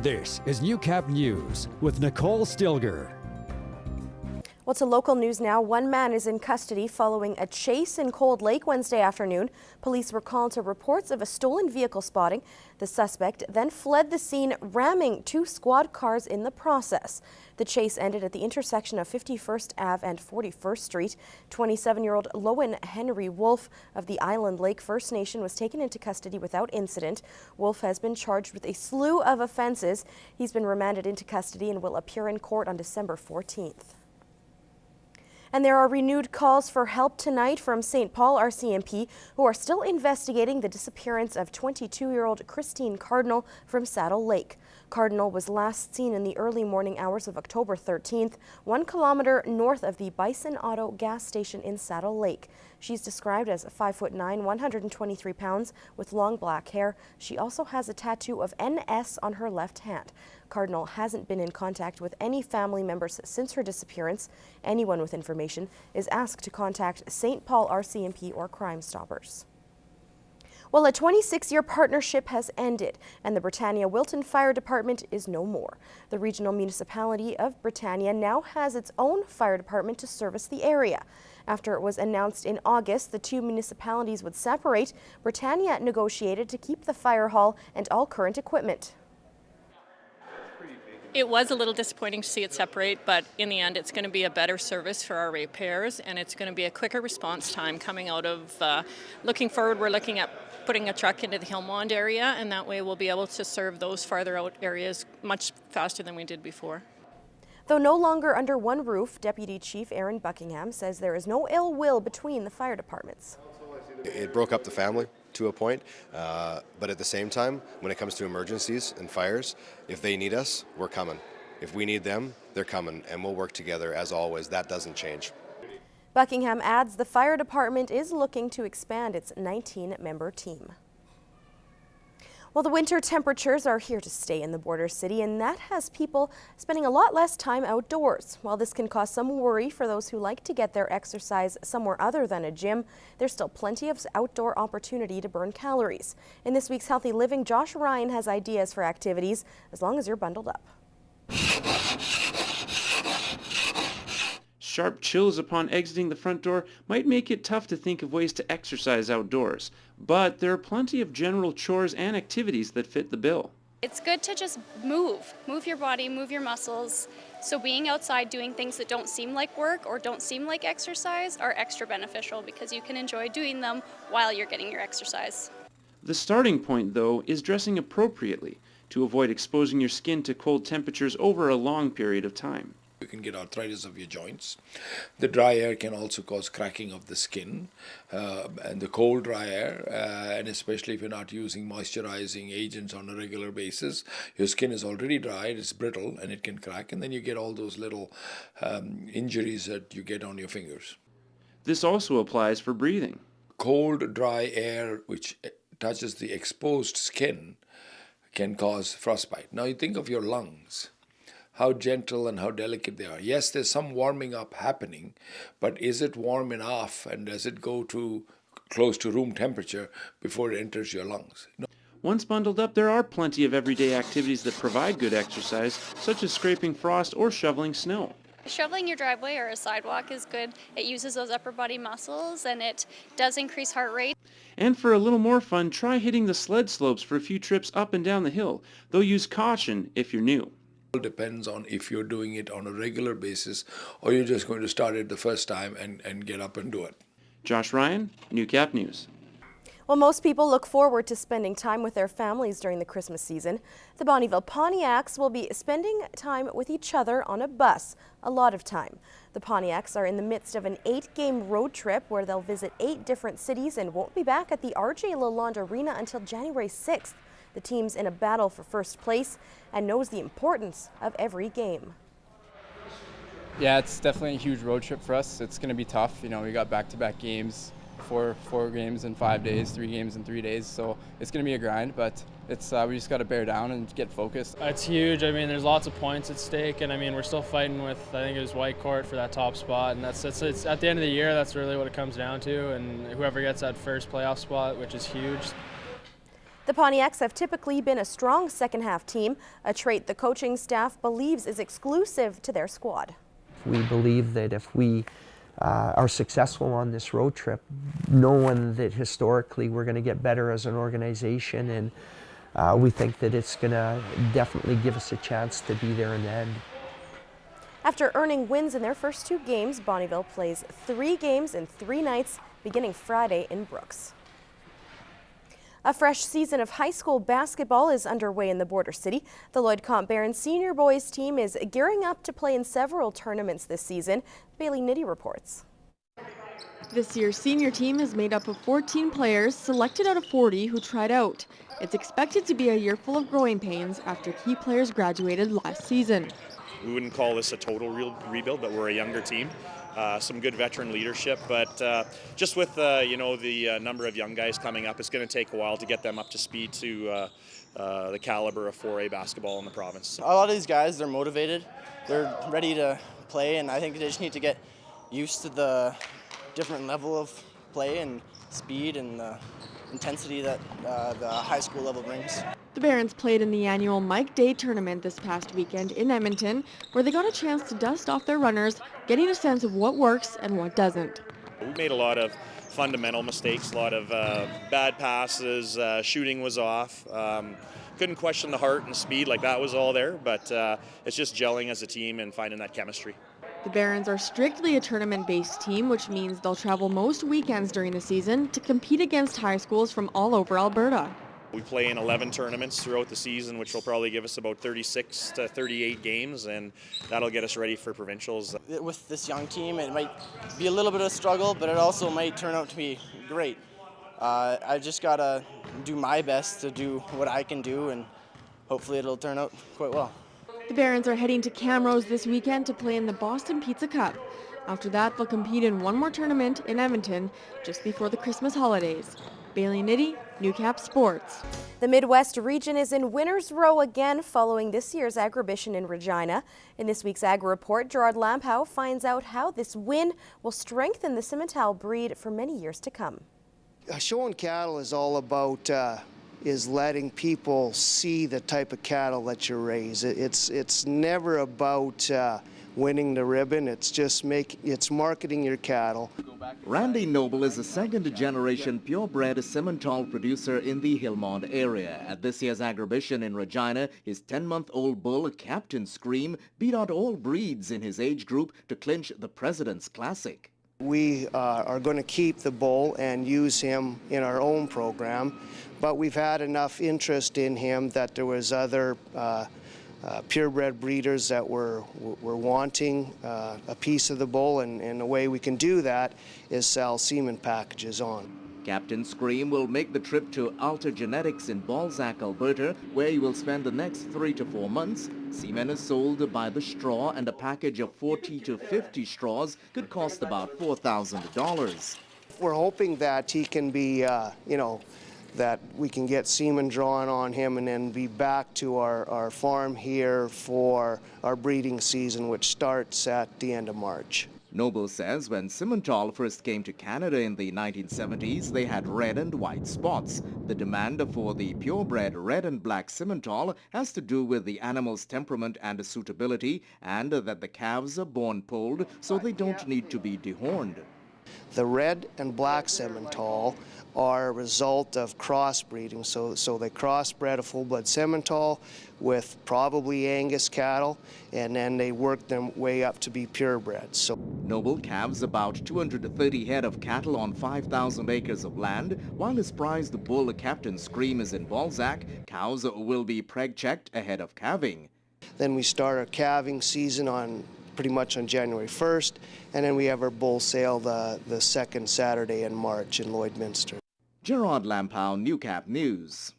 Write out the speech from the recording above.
This is Newcap News with Nicole Stilger. Well, to local news now. One man is in custody following a chase in Cold Lake Wednesday afternoon. Police were called to reports of a stolen vehicle spotting. The suspect then fled the scene, ramming 2 squad cars in the process. The chase ended at the intersection of 51st Ave and 41st Street. 27-year-old Lowen Henry Wolf of the Island Lake First Nation was taken into custody without incident. Wolf has been charged with a slew of offenses. He's been remanded into custody and will appear in court on December 14th. And there are renewed calls for help tonight from St. Paul RCMP, who are still investigating the disappearance of 22-year-old Christine Cardinal from Saddle Lake. Cardinal was last seen in the early morning hours of October 13th, 1 kilometer north of the Bison Auto gas station in Saddle Lake. She's described as 5'9", 123 pounds, with long black hair. She also has a tattoo of NS on her left hand. Cardinal hasn't been in contact with any family members since her disappearance. Anyone with information is asked to contact St. Paul RCMP or Crime Stoppers. Well, a 26-year partnership has ended, and the Britannia Wilton Fire Department is no more. The regional municipality of Britannia now has its own fire department to service the area. After it was announced in August the 2 municipalities would separate, Britannia negotiated to keep the fire hall and all current equipment. It was a little disappointing to see it separate, but in the end it's going to be a better service for our ratepayers, and it's going to be a quicker response time coming out of looking forward. We're looking at putting a truck into the Hillmond area, and that way we'll be able to serve those farther out areas much faster than we did before. Though no longer under one roof, Deputy Chief Aaron Buckingham says there is no ill will between the fire departments. It broke up the family to a point, but at the same time, when it comes to emergencies and fires, if they need us, we're coming. If we need them, they're coming, and we'll work together as always. That doesn't change. Buckingham adds the fire department is looking to expand its 19-member team. Well, the winter temperatures are here to stay in the border city, and that has people spending a lot less time outdoors. While this can cause some worry for those who like to get their exercise somewhere other than a gym, there's still plenty of outdoor opportunity to burn calories. In this week's Healthy Living, Josh Ryan has ideas for activities as long as you're bundled up. Sharp chills upon exiting the front door might make it tough to think of ways to exercise outdoors, but there are plenty of general chores and activities that fit the bill. It's good to just move your body, move your muscles. So being outside doing things that don't seem like work or don't seem like exercise are extra beneficial because you can enjoy doing them while you're getting your exercise. The starting point, though, is dressing appropriately to avoid exposing your skin to cold temperatures over a long period of time. You can get arthritis of your joints. The dry air can also cause cracking of the skin, and the cold dry air, and especially if you're not using moisturizing agents on a regular basis, your skin is already dry, it's brittle, and it can crack, and then you get all those little injuries that you get on your fingers. This also applies for breathing. Cold, dry air which touches the exposed skin can cause frostbite. Now you think of your lungs. How gentle and how delicate they are. Yes, there's some warming up happening, but is it warm enough, and does it go to close to room temperature before it enters your lungs? No. Once bundled up, there are plenty of everyday activities that provide good exercise, such as scraping frost or shoveling snow. Shoveling your driveway or a sidewalk is good. It uses those upper body muscles and it does increase heart rate. And for a little more fun, try hitting the sled slopes for a few trips up and down the hill, though use caution if you're new. It depends on if you're doing it on a regular basis or you're just going to start it the first time and get up and do it. Josh Ryan, Newcap News. Well, most people look forward to spending time with their families during the Christmas season. The Bonnyville Pontiacs will be spending time with each other on a bus, a lot of time. The Pontiacs are in the midst of an 8-game road trip where they'll visit 8 different cities and won't be back at the RJ Lalonde Arena until January 6th. The team's in a battle for first place and knows the importance of every game. Yeah, it's definitely a huge road trip for us. It's going to be tough. You know, we got back-to-back games, four games in 5 days, 3 games in 3 days. So it's going to be a grind, but it's we just got to bear down and get focused. It's huge. I mean, there's lots of points at stake, and I mean, we're still fighting with, I think it was Whitecourt for that top spot, and it's at the end of the year, that's really what it comes down to, and whoever gets that first playoff spot, which is huge. The Pontiacs have typically been a strong second-half team, a trait the coaching staff believes is exclusive to their squad. We believe that if we are successful on this road trip, knowing that historically we're going to get better as an organization, and we think that it's going to definitely give us a chance to be there in the end. After earning wins in their first 2 games, Bonnyville plays 3 games in 3 nights, beginning Friday in Brooks. A fresh season of high school basketball is underway in the border city. The Lloyd Comp Barron senior boys team is gearing up to play in several tournaments this season. Bailey Nitty reports. This year's senior team is made up of 14 players selected out of 40 who tried out. It's expected to be a year full of growing pains after key players graduated last season. We wouldn't call this a total rebuild, but we're a younger team. Some good veteran leadership, but just with the number of young guys coming up, it's going to take a while to get them up to speed to the caliber of 4A basketball in the province. A lot of these guys, they're motivated, they're ready to play, and I think they just need to get used to the different level of play and speed and the intensity that the high school level brings. The Barons played in the annual Mike Day tournament this past weekend in Edmonton, where they got a chance to dust off their runners, getting a sense of what works and what doesn't. We made a lot of fundamental mistakes, a lot of bad passes, shooting was off. Couldn't question the heart and speed, like that was all there, but it's just gelling as a team and finding that chemistry. The Barons are strictly a tournament-based team, which means they'll travel most weekends during the season to compete against high schools from all over Alberta. We play in 11 tournaments throughout the season, which will probably give us about 36 to 38 games, and that'll get us ready for provincials. With this young team, it might be a little bit of a struggle, but it also might turn out to be great. I just got to do my best to do what I can do, and hopefully it'll turn out quite well. The Barons are heading to Camrose this weekend to play in the Boston Pizza Cup. After that, they'll compete in one more tournament in Edmonton just before the Christmas holidays. Bailey Nitty, Newcap Sports. The Midwest region is in winner's row again following this year's Agribition in Regina. In this week's Agri Report, Gerard Lampow finds out how this win will strengthen the Simmental breed for many years to come. Showing cattle is all about is letting people see the type of cattle that you raise. It's never about winning the ribbon. It's just marketing your cattle. Randy Noble is a second-generation purebred Simmental producer in the Hillmont area. At this year's Agribition in Regina, his 10-month-old bull, Captain Scream, beat out all breeds in his age group to clinch the President's Classic. We are going to keep the bull and use him in our own program, but we've had enough interest in him that there was other purebred breeders that were wanting a piece of the bull, and the way we can do that is sell semen packages on. Captain Scream will make the trip to Alta Genetics in Balzac, Alberta, where he will spend the next 3 to 4 months. Semen is sold by the straw, and a package of 40 to 50 straws could cost about $4,000. We're hoping that he can be, that we can get semen drawn on him and then be back to our farm here for our breeding season, which starts at the end of March. Noble says when Simmental first came to Canada in the 1970s, they had red and white spots. The demand for the purebred red and black Simmental has to do with the animal's temperament and suitability, and that the calves are born polled, so they don't need to be dehorned. The red and black Simmental are a result of crossbreeding. So they crossbred a full-blood Simmental with probably Angus cattle, and then they work their way up to be purebreds. So Noble calves about 230 head of cattle on 5,000 acres of land, while his prized bull Captain Scream is in Balzac. Cows will be preg-checked ahead of calving. Then we start our calving season pretty much on January 1st, and then we have our bull sale the second Saturday in March in Lloydminster. Gerard Lampow, Newcap News.